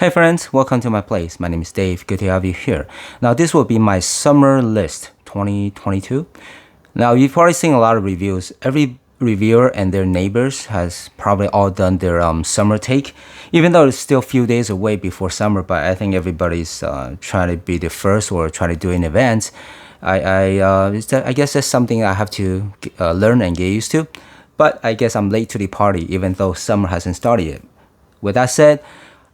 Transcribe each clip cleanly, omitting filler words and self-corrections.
Hey friends, welcome to my place. My name is Dave. Good to have you here. Now this will be my summer list 2022. Now you've probably seen a lot of reviews. Every reviewer and their neighbors has probably all done their summer take, even though it's still a few days away before summer. But I think everybody's trying to be the first or try to do an event. I guess that's something I have to learn and get used to. But I guess I'm late to the party, even though summer hasn't started yet. With that said,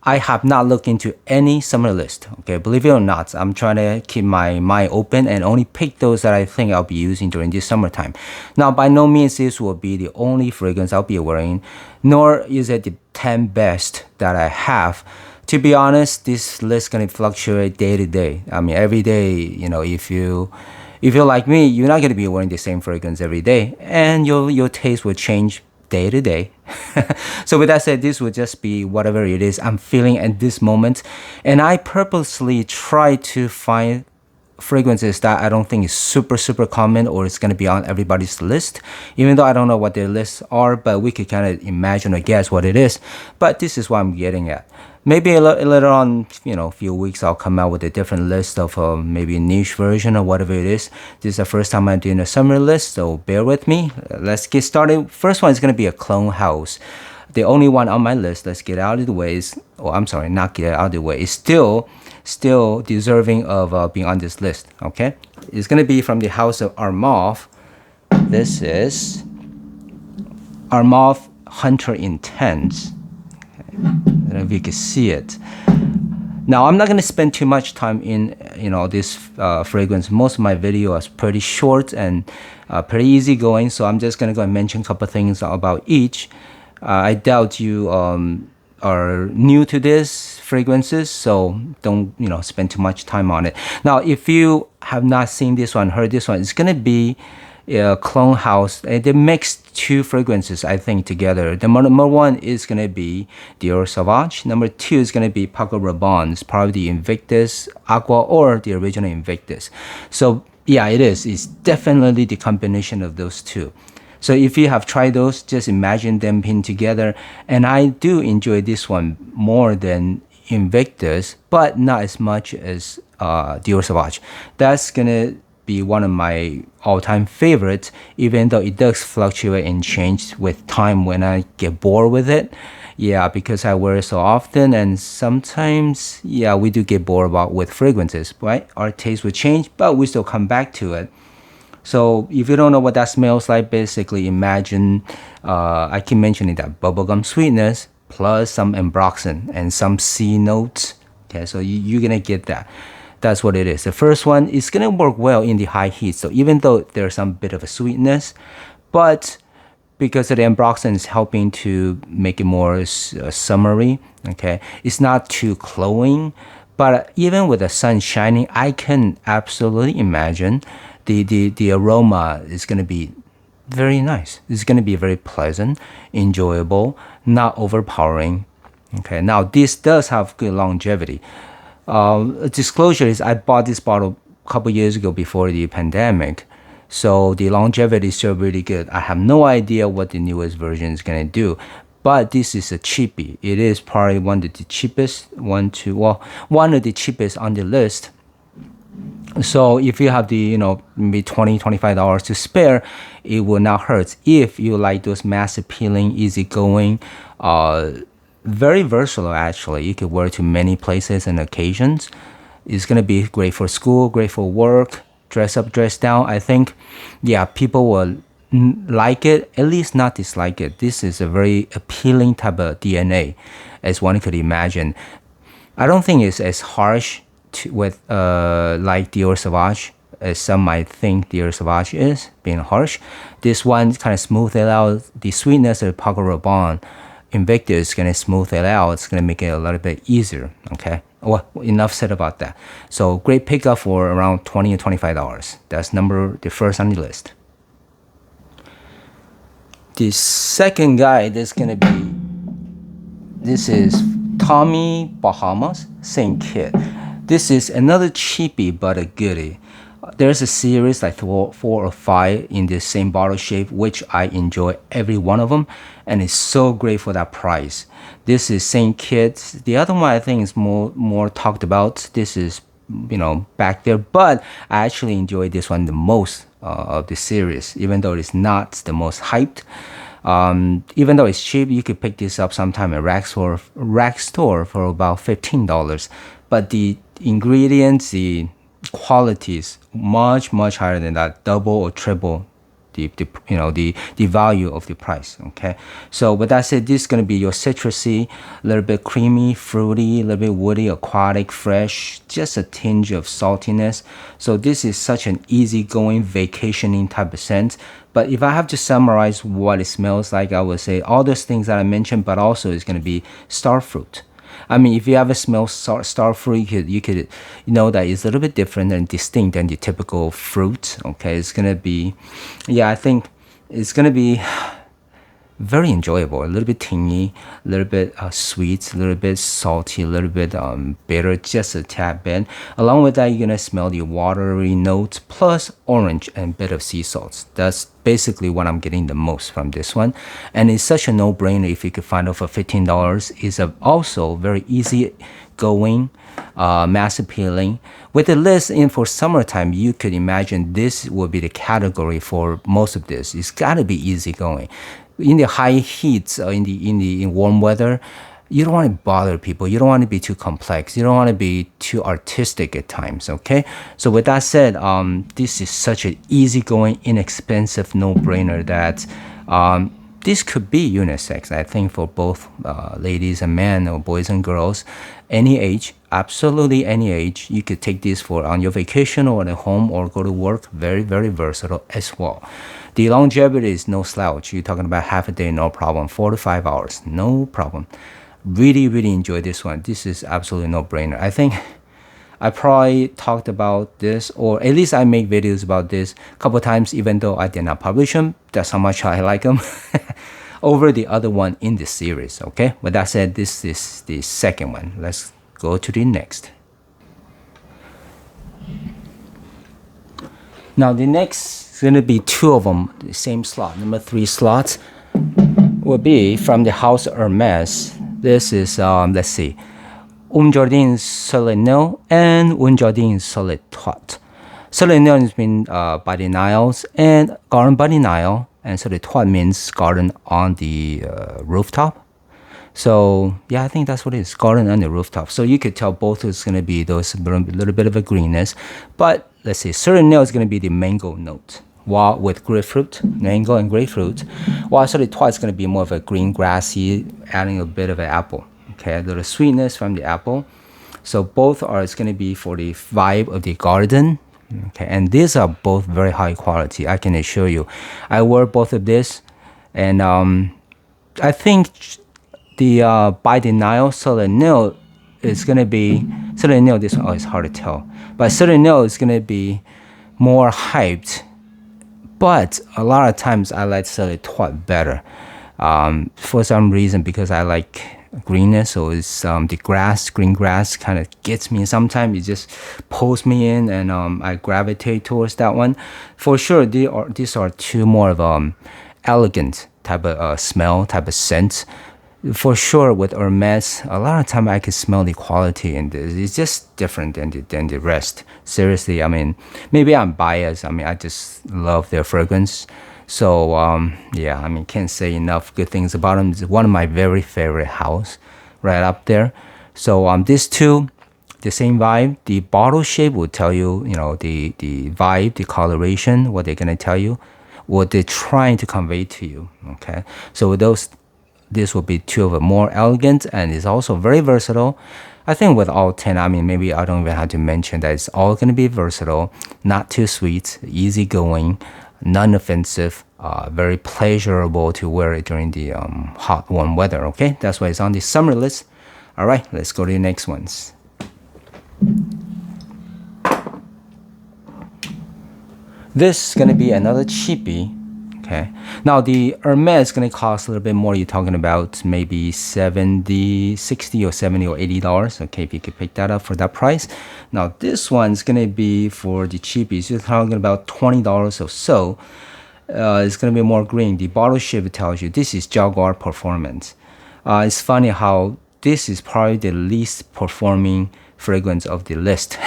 I have not looked into any summer list. Okay, believe it or not, I'm trying to keep my mind open and only pick those that I think I'll be using during this summertime. Now, by no means this will be the only fragrance I'll be wearing, nor is it the 10 best that I have. To be honest, this list gonna fluctuate day to day. I mean, every day, if you're like me, you're not gonna be wearing the same fragrance every day, and your taste will change day to day. So with that said, this would just be whatever it is I'm feeling at this moment. And I purposely try to find fragrances that I don't think is super common or it's going to be on everybody's list, even though I don't know what their lists are, but we could kind of imagine or guess what it is. But this is what I'm getting at. Maybe later on, a few weeks, I'll come out with a different list of maybe a niche version or whatever it is. This is the first time I'm doing a summer list, so bear with me. Let's get started. First one is going to be a clone house. The only one on my list, let's get out of the way, not get out of the way, is still deserving of being on this list, okay? It's going to be from the house of Armauve. This is Armauve Hunter Intense. I don't know if you can see it. Now, I'm not going to spend too much time in, this fragrance. Most of my video is pretty short and pretty easy going, so I'm just going to go and mention a couple things about each. I doubt you are new to this fragrances, so don't spend too much time on it. Now, if you have not seen this one, heard this one, it's gonna be a clone house. They mixed two fragrances, I think, together. The number one is gonna be Dior Sauvage. Number two is gonna be Paco Rabanne. It's probably the Invictus Aqua or the original Invictus. So yeah, it is. It's definitely the combination of those two. So if you have tried those, just imagine them pinned together. And I do enjoy this one more than Invictus, but not as much as Dior Sauvage. That's gonna be one of my all-time favorites, even though it does fluctuate and change with time when I get bored with it. Yeah, because I wear it so often, and sometimes, yeah, we do get bored with fragrances, right? Our taste will change, but we still come back to it. So if you don't know what that smells like, basically imagine, I keep mentioning that bubblegum sweetness plus some ambroxan and some C notes. Okay, so you're gonna get that. That's what it is. The first one is gonna work well in the high heat. So even though there's some bit of a sweetness, but because of the ambroxan is helping to make it more summery, okay, it's not too cloying. But even with the sun shining, I can absolutely imagine the aroma is going to be very nice. It's going to be very pleasant, enjoyable, not overpowering. Okay, now this does have good longevity. Disclosure is I bought this bottle a couple years ago before the pandemic, so the longevity is still really good. I have no idea what the newest version is going to do, but this is a cheapie. It is probably one of the cheapest, one of the cheapest on the list. So if you have the, maybe $20, $25 to spare, it will not hurt. If you like those mass appealing, easygoing, very versatile actually. You could wear it to many places and occasions. It's going to be great for school, great for work, dress up, dress down. I think, yeah, people will like it, at least not dislike it. This is a very appealing type of DNA, as one could imagine. I don't think it's as harsh with like Dior Sauvage, as some might think Dior Sauvage is, being harsh. This one kind of smooth it out. The sweetness of Paco Rabanne Invictus is going to smooth it out. It's going to make it a little bit easier, okay? Well, enough said about that. So great pickup for around $20 to $25. That's the first on the list. The second guy that's going to be, this is Tommy Bahama's Saint Kid. This is another cheapie but a goodie. there's a series like four or five in the same bottle shape, which I enjoy every one of them, and it's so great for that price. This is Saint Kitts. The other one I think is more talked about. This is, you know, back there, but I actually enjoy this one the most of the series, even though it's not the most hyped. Even though it's cheap, you could pick this up sometime at rack store for about $15. But the ingredients, the quality is much higher than that, double or triple the value of the price. Okay, so with that said, this is going to be your citrusy, a little bit creamy, fruity, a little bit woody, aquatic, fresh, just a tinge of saltiness. So this is such an easygoing vacationing type of scent. But if I have to summarize what it smells like, I would say all those things that I mentioned, but also it's going to be star fruit. I mean, if you ever smell star fruit, you could know that it's a little bit different and distinct than the typical fruit. Okay, it's gonna be, yeah, I think it's gonna be very enjoyable. A little bit tangy, a little bit sweet, a little bit salty, a little bit bitter, just a tad bit. Along with that, you're gonna smell the watery notes plus orange and bit of sea salts. That's basically what I'm getting the most from this one, and it's such a no-brainer if you could find it for $15. It's also very easy going, mass appealing. With the list in for summertime, you could imagine this will be the category for most of this. It's got to be easy going. In the high heat, in warm weather, you don't want to bother people. You don't want to be too complex. You don't want to be too artistic at times, okay? So with that said, this is such an easygoing, inexpensive no-brainer that this could be unisex, I think, for both ladies and men, or boys and girls, any age, absolutely any age. You could take this for on your vacation or at home or go to work. Very versatile as well. The longevity is no slouch. You're talking about half a day, no problem. 4 to 5 hours, no problem. Really enjoy this one. This is absolutely no-brainer. I think I probably talked about this, or at least I make videos about this a couple times, even though I did not publish them. That's how much I like them over the other one in this series. Okay, with that said, this is the second one. Let's go to the next. Now the next is going to be two of them, the same slot. Number 3 slot will be from the House Hermes. This is let's see, Jardin Solennel and Jardin Soletoit. Solennel is mean by the Niles, and garden by the Nile, and Soletoit means garden on the rooftop. So yeah, I think that's what it is, garden on the rooftop. So you could tell both is going to be those little bit of a greenness, but let's see, Solennel is going to be the mango note, while with grapefruit, mango and grapefruit, while Soletoit is going to be more of a green grassy, adding a bit of an apple. Okay, a little sweetness from the apple. So both are, it's going to be for the vibe of the garden. Okay, and these are both very high quality, I can assure you. I wear both of this, and I think the by the Nile Solennel is going to be, Solennel, this one, oh, it's hard to tell, but Solennel is going to be more hyped, but a lot of times I like Soletoit better for some reason, because I like greenness. So it's the green grass kind of gets me. Sometimes it just pulls me in, and I gravitate towards that one. For sure, these are two more of elegant type of smell, type of scent. For sure, with Hermes, a lot of time I can smell the quality, and it's just different than the rest. Seriously, I mean, maybe I'm biased. I mean, I just love their fragrance. So yeah, I mean, can't say enough good things about them. It's one of my very favorite house, right up there. So these two, the same vibe. The bottle shape will tell you, you know, the vibe, the coloration, what they're gonna tell you, what they're trying to convey to you. Okay, so with those, this will be two of the more elegant, and it's also very versatile. I think with all 10, I mean, maybe I don't even have to mention that it's all going to be versatile, not too sweet, easygoing, non-offensive, very pleasurable to wear it during the hot, warm weather, okay? That's why it's on the summer list. All right, let's go to the next ones. This is going to be another cheapie. Okay. Now the Hermes is going to cost a little bit more. You're talking about maybe 70, 60 or 70 or $80. Okay, if you could pick that up for that price. Now this one's going to be for the cheapies. You're talking about $20 or so. It's going to be more green. The bottle shape tells you this is Jaguar Performance. It's funny how this is probably the least performing fragrance of the list.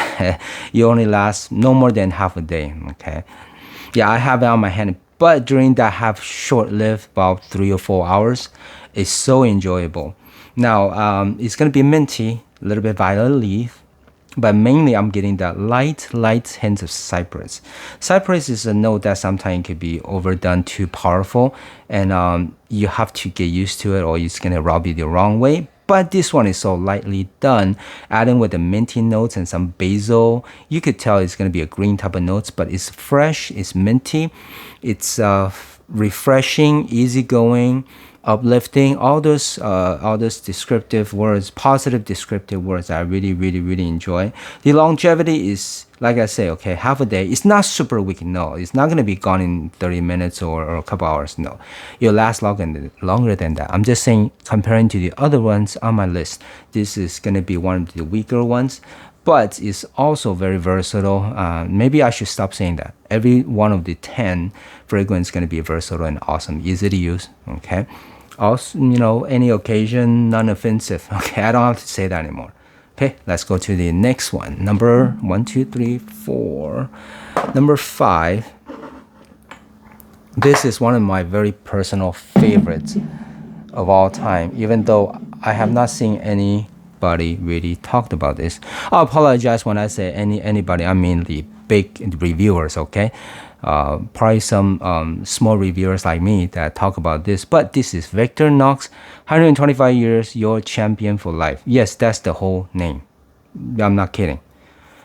You only last no more than half a day. Okay. Yeah, I have it on my hand, but during that half short-lived, about 3 or 4 hours, it's so enjoyable. Now, it's gonna be minty, a little bit violet leaf, but mainly I'm getting that light hints of cypress. Cypress is a note that sometimes could be overdone, too powerful, and you have to get used to it, or it's gonna rub you the wrong way. But this one is so lightly done, adding with the minty notes and some basil. You could tell it's going to be a green type of notes, but it's fresh, it's minty, it's refreshing, easygoing, uplifting. All those descriptive words, positive descriptive words I really enjoy. The longevity is, like I say, okay, half a day. It's not super weak, no. It's not going to be gone in 30 minutes or a couple hours, no. It'll last longer than that. I'm just saying, comparing to the other ones on my list, this is going to be one of the weaker ones, but it's also very versatile. Maybe I should stop saying that. Every one of the 10 fragrance is going to be versatile and awesome, easy to use, okay? Also, any occasion, non-offensive. Okay, I don't have to say that anymore. Okay, let's go to the next one. Number 1, 2, 3, 4. Number 5. This is one of my very personal favorites of all time, even though I have not seen anybody really talked about this. I apologize when I say anybody, I mean the big reviewers, okay? Probably some small reviewers like me that talk about this, but this is Victor Knox, 125 years, your champion for life. Yes, that's the whole name. I'm not kidding.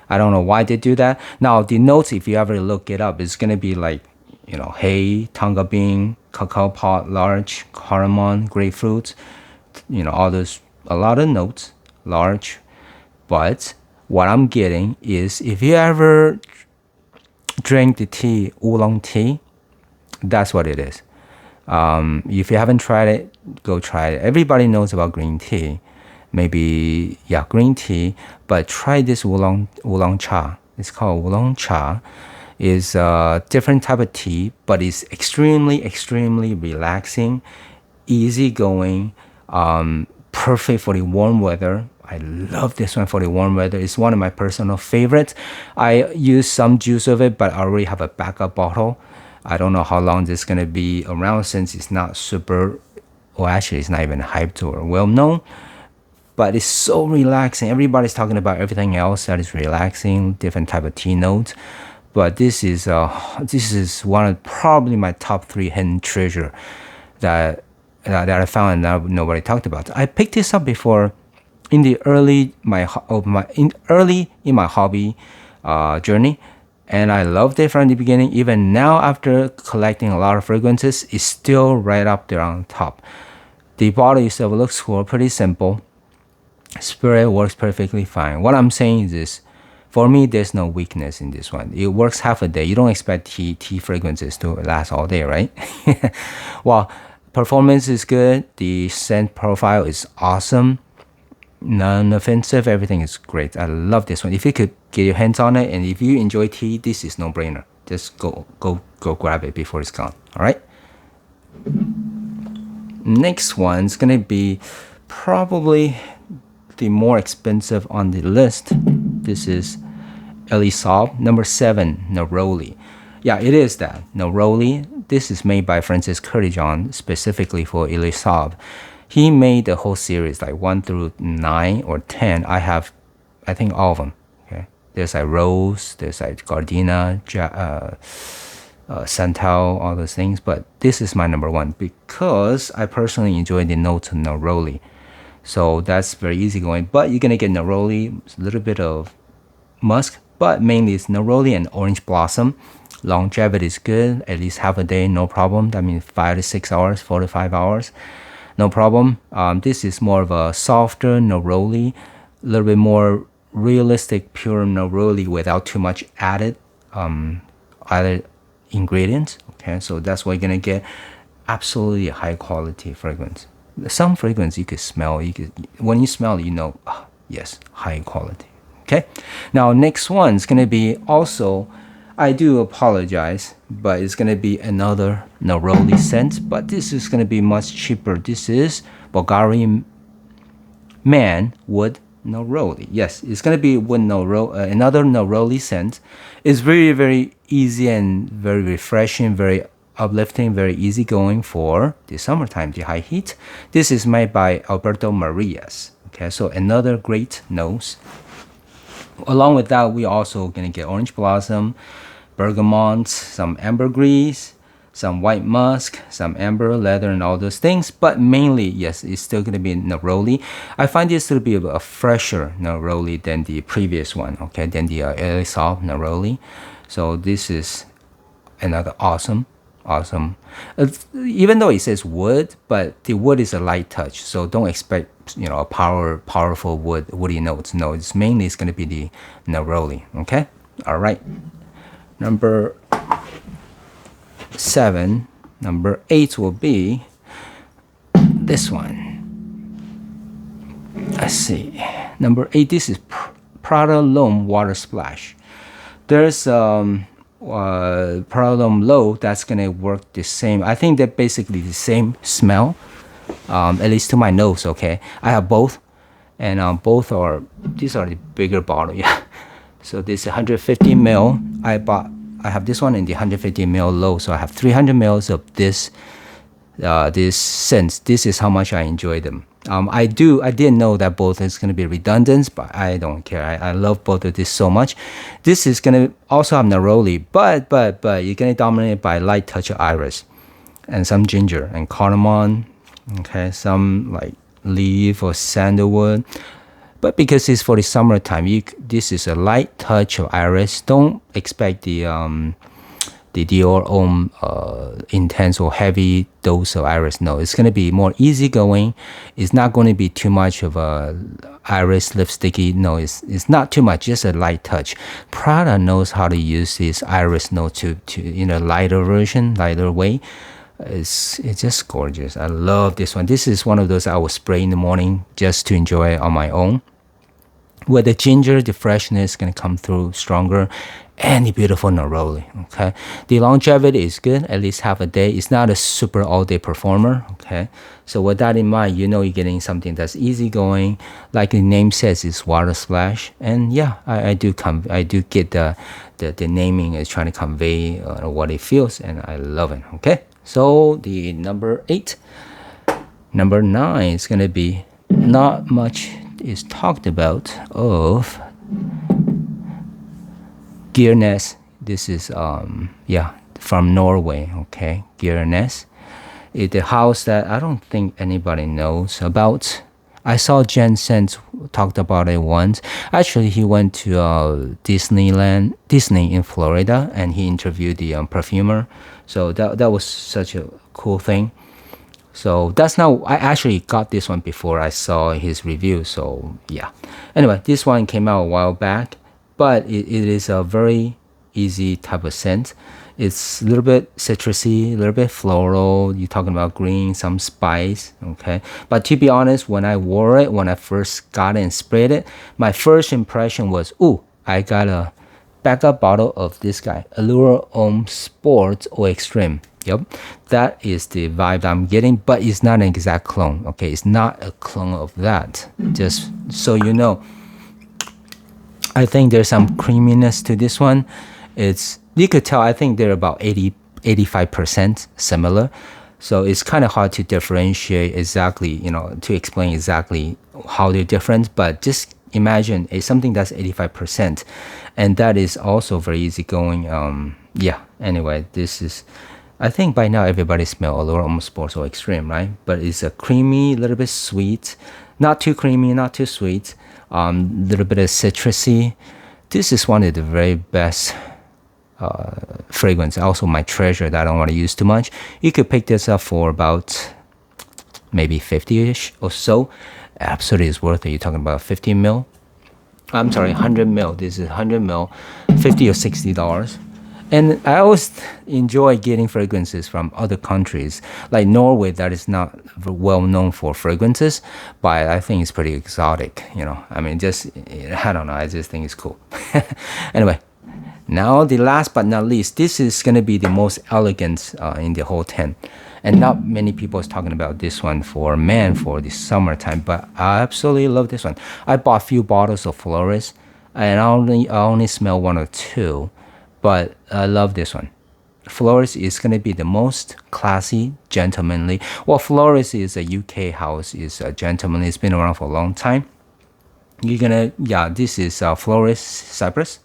I don't know why they do that. Now, the notes, if you ever look it up, it's going to be like, hay, tonga bean, cacao pod, large, cardamom, grapefruit, all those, a lot of notes, large. But what I'm getting is, if you ever drink the tea, oolong tea, that's what it is. If you haven't tried it, go try it. Everybody knows about green tea. Maybe, yeah, green tea, but try this oolong cha. It's called oolong cha. Is a different type of tea, but it's extremely relaxing, easygoing, perfect for the warm weather. I love this one for the warm weather. It's one of my personal favorites. I use some juice of it, but I already have a backup bottle. I don't know how long this is going to be around, since it's not super, or actually it's not even hyped or well known, but it's so relaxing. Everybody's talking about everything else that is relaxing, different type of tea notes. But this is one of probably my top 3 hidden treasure that I found and nobody talked about. I picked this up before in the early in my hobby journey, and I loved it from the beginning. Even now, after collecting a lot of fragrances, it's still right up there on top. The bottle itself looks cool, pretty simple. Spray works perfectly fine. What I'm saying is this: for me, there's no weakness in this one. It works half a day. You don't expect tea fragrances to last all day, right? Well, performance is good. The scent profile is awesome. Non-offensive, everything is great. I love this one. If you could get your hands on it, and if you enjoy tea, this is no-brainer. Just go grab it before it's gone. All right. Next one's gonna be probably the more expensive on the list. This is Elisab, number 7, neroli. Yeah, it is that neroli. This is made by Francis Curtijon specifically for Elisab. He made the whole series, like 1 through 9 or 10. I think all of them. Okay, there's like rose, there's like gardenia, santal, all those things. But this is my number 1 because I personally enjoy the notes of neroli. So that's very easygoing. But you're gonna get neroli, a little bit of musk, but mainly it's neroli and orange blossom. Longevity is good, at least half a day, no problem. That means 5 to 6 hours, 4 to 5 hours. No problem. This is more of a softer neroli, a little bit more realistic, pure neroli without too much added ingredients. Okay, so that's why you're gonna get absolutely high quality fragrance. Some fragrance you could smell. When you smell it, you know, oh, yes, high quality. Okay, now next one is gonna be also. I do apologize, but it's gonna be another neroli scent, but this is gonna be much cheaper. This is Bulgarian man wood neroli. Yes, it's gonna be with another neroli scent. It's very, very easy and very refreshing, very uplifting, very easygoing for the summertime, the high heat. This is made by Alberto Marias. Okay, so another great nose. Along with that, we also gonna get orange blossom, bergamot, some ambergris, some white musk, some amber, leather, and all those things. But mainly, yes, it's still gonna be neroli. I find this to be a fresher neroli than the previous one, okay, than the Elisol neroli. So this is another awesome. Even though it says wood, but the wood is a light touch, so don't expect, you know, a powerful woody notes. No, it's mainly going to be the neroli. Okay, all right. Number 7, number 8 will be this one. Let's see. Number 8. This is Prada L'Homme Water Splash. There's Parallel Low that's gonna work the same. I think they're basically the same smell, at least to my nose. Okay, I have both, and both are, these are the bigger bottle. Yeah, so this is 150 ml. I have this one in the 150 ml low, so I have 300 mls of this scents. This is how much I enjoy them. I didn't know that both is going to be redundant, but I don't care. I love both of this so much. This is going to also have neroli, but you're going to dominate it by light touch of iris and some ginger and cardamom. Okay, some like leaf or sandalwood. But because it's for the summertime, this is a light touch of iris. Don't expect the Dior Homme intense or heavy dose of iris. No, it's going to be more easygoing. It's not going to be too much of a iris lipsticky. No, it's not too much, just a light touch. Prada knows how to use this iris note to lighter way. It's just gorgeous. I love this one. This is one of those I will spray in the morning just to enjoy it on my own. With the ginger, the freshness is going to come through stronger, and the beautiful neroli. Okay, the longevity is good, at least half a day. It's not a super all-day performer. Okay, so with that in mind, you know you're getting something that's easygoing, like the name says, it's water splash. And yeah, I do get the naming is trying to convey what it feels, and I love it. Okay, so the number 8, number 9 is gonna be not much is talked about of gearness. This is from Norway. Okay, gearness. It's a house that I don't think anybody knows about. I saw Jensen talked about it once. Actually, he went to Disney in Florida, and he interviewed the perfumer. So that was such a cool thing. So that's now, I actually got this one before I saw his review. So yeah. Anyway, this one came out a while back, but it is a very easy type of scent. It's a little bit citrusy, a little bit floral. You're talking about green, some spice, okay? But to be honest, when I wore it, when I first got it and sprayed it, my first impression was, ooh, I got a backup bottle of this guy, Allure Homme Sport or Extreme. Yep, that is the vibe that I'm getting, but it's not an exact clone. Okay, it's not a clone of that. Just so you know, I think there's some creaminess to this one. You could tell, I think they're about 85% similar. So it's kind of hard to differentiate exactly, to explain exactly how they're different. But just imagine something that's 85%, and that is also very easygoing. Anyway, this is, I think by now everybody smells Allure Homme Sport or Extreme, right? But it's a creamy, a little bit sweet, not too creamy, not too sweet, little bit of citrusy. This is one of the very best fragrance, also my treasure that I don't want to use too much. You could pick this up for about maybe 50-ish or so. Absolutely is worth it. You're talking about 50 mil. I'm sorry, 100 mil. This is 100 mil, $50 or $60. And I always enjoy getting fragrances from other countries, like Norway, that is not well known for fragrances, but I think it's pretty exotic. I mean, just I don't know. I just think it's cool. Anyway, now the last but not least, this is gonna be the most elegant in the whole tent, and not many people is talking about this one for men for the summertime, but I absolutely love this one. I bought a few bottles of Flores, and I only smell one or two. But I love this one. Flores is going to be the most classy, gentlemanly. Well, Flores is a UK house, is a gentlemanly. It's been around for a long time. This is Flores Cypress.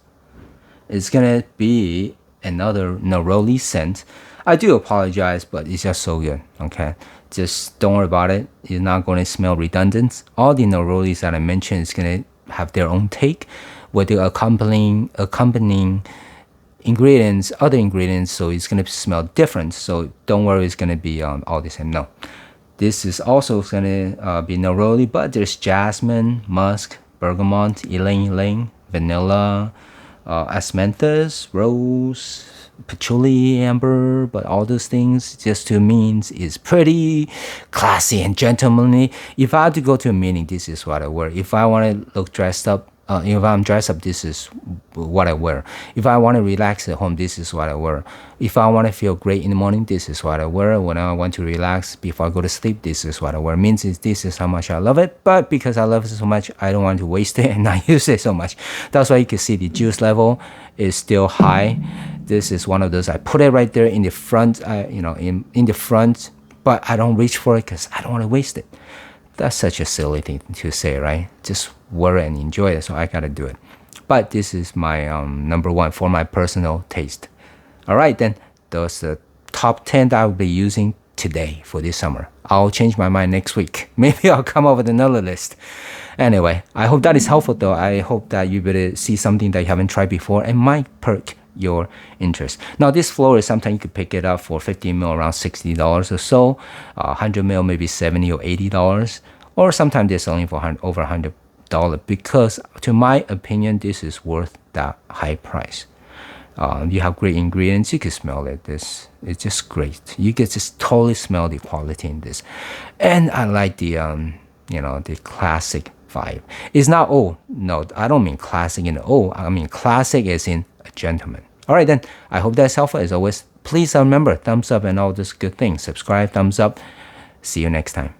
It's going to be another neroli scent. I do apologize, but it's just so good, okay? Just don't worry about it. It's not going to smell redundant. All the nerolis that I mentioned is going to have their own take with the accompanying ingredients, other ingredients, so it's gonna smell different. So don't worry, it's gonna be all the same. No, this is also gonna be neroli, but there's jasmine, musk, bergamot, ylang-ylang, vanilla, asmanthus, rose, patchouli, amber, but all those things just to means is pretty classy and gentlemanly. If I had to go to a meeting, this is what I wear. If I want to look dressed up, if I'm dressed up, this is what I wear. If I want to relax at home, this is what I wear. If I want to feel great in the morning, this is what I wear. When I want to relax before I go to sleep, this is what I wear. Means this is how much I love it. But because I love it so much, I don't want to waste it and not use it so much. That's why you can see the juice level is still high. This is one of those. I put it right there in the front, in the front, but I don't reach for it because I don't want to waste it. That's such a silly thing to say, right? Just wear it and enjoy it, so I gotta do it. But this is my number one for my personal taste. All right, then those are the top 10 that I'll be using today for this summer. I'll change my mind next week. Maybe I'll come up with another list. Anyway, I hope that is helpful though. I hope that you better see something that you haven't tried before and might perk your interest. Now this Flores, sometimes you could pick it up for 50 ml around $60 or so, 100 ml maybe $70 or $80, or sometimes they're selling for over $100 because to my opinion this is worth that high price. You have great ingredients, you can smell it. It's just great. You can just totally smell the quality in this, and I like the the classic vibe. It's not no, I don't mean classic in I mean classic as in a gentleman. All right, then I hope that's helpful. As always, please remember thumbs up and all those good things. Subscribe, thumbs up. See you next time.